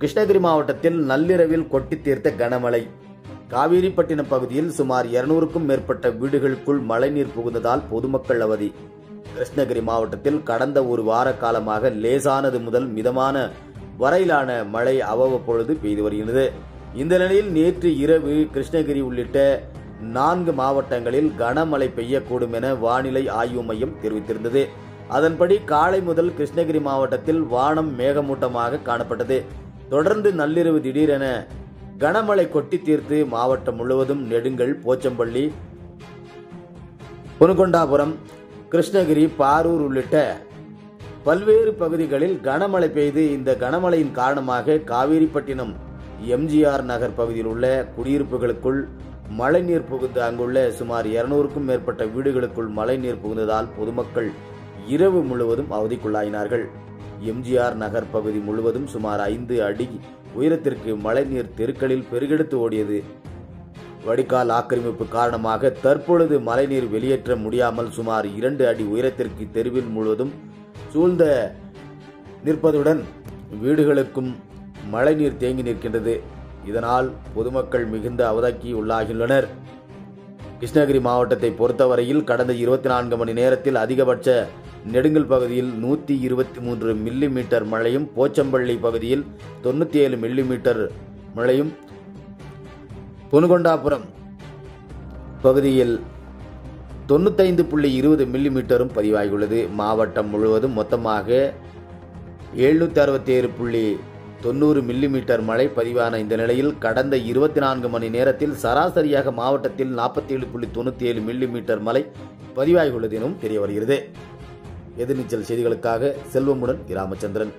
கிருஷ்ணகிரி மாவட்டத்தில் நள்ளிரவில் கொட்டி தீர்த்த கனமழை. காவேரிப்பட்டினம் பகுதியில் சுமார் 200க்கும் மேற்பட்ட வீடுகளுக்குள் மழைநீர் புகுந்ததால் பொதுமக்கள் அவதி. கிருஷ்ணகிரி மாவட்டத்தில் கடந்த ஒரு வார காலமாக லேசானது முதல் மிதமான வரையிலான மழை அவ்வப்பொழுது பெய்து வருகிறது. இந்த நிலையில் நேற்று இரவு கிருஷ்ணகிரி உள்ளிட்ட 4 மாவட்டங்களில் கனமழை பெய்யக்கூடும் என வானிலை ஆய்வு மையம் தெரிவித்திருந்தது. அதன்படி காலை முதல் கிருஷ்ணகிரி மாவட்டத்தில் வானம் மேகமூட்டமாக காணப்பட்டது. தொடர்ந்து நள்ளிரவு திடீரென கனமழை கொட்டி தீர்த்து மாவட்டம் முழுவதும் நெடுங்கல், போச்சம்பள்ளி, பொனுகொண்டாபுரம், கிருஷ்ணகிரி, பாரூர் உள்ளிட்ட பல்வேறு பகுதிகளில் கனமழை பெய்து இந்த கனமழையின் காரணமாக காவேரிப்பட்டினம் எம்ஜிஆர் நகர் பகுதியில் உள்ள குடியிருப்புகளுக்குள் மழைநீர் புகுந்து அங்குள்ள சுமார் 200க்கும் மேற்பட்ட வீடுகளுக்குள் மழைநீர் புகுந்ததால் பொதுமக்கள் இரவு முழுவதும் அவதிக்குள்ளாயினார்கள். எம்ஜிஆர் நகர் பகுதி முழுவதும் சுமார் 5 அடி உயரத்திற்கு மழைநீர் தெருக்களில் பெருகெடுத்து ஓடியது. வடிகால் ஆக்கிரமிப்பு காரணமாக தற்பொழுது மழைநீர் வெளியேற்ற முடியாமல் சுமார் 2 அடி உயரத்திற்கு தெருவில் முழுவதும் சூழ்ந்த நிற்பதுடன் வீடுகளுக்கும் மழைநீர் தேங்கி நிற்கின்றது. இதனால் பொதுமக்கள் மிகுந்த அவதிக்கு உள்ளாகியுள்ளனர். கிருஷ்ணகிரி மாவட்டத்தை பொறுத்தவரையில் கடந்த 24 மணி நேரத்தில் அதிகபட்ச நெடுங்கல் பகுதியில் 123 மில்லிமீட்டர் மழையும், போச்சம்பள்ளி பகுதியில் 97 மில்லிமீட்டர் மழையும், பொனுகொண்டாபுரம் பகுதியில் 95.20 மில்லிமீட்டரும் பதிவாகியுள்ளது. மாவட்டம் முழுவதும் மொத்தமாக 767.90 மில்லிமீட்டர் மழை பதிவான இந்த நிலையில் கடந்த 24 மணி நேரத்தில் சராசரியாக மாவட்டத்தில் 47.97 மில்லிமீட்டர் மழை பதிவாகியுள்ளது எனவும் தெரிய வருகிறது. எதிர்நீச்சல் செய்திகளுக்காக செல்வமுடன் ராமச்சந்திரன்.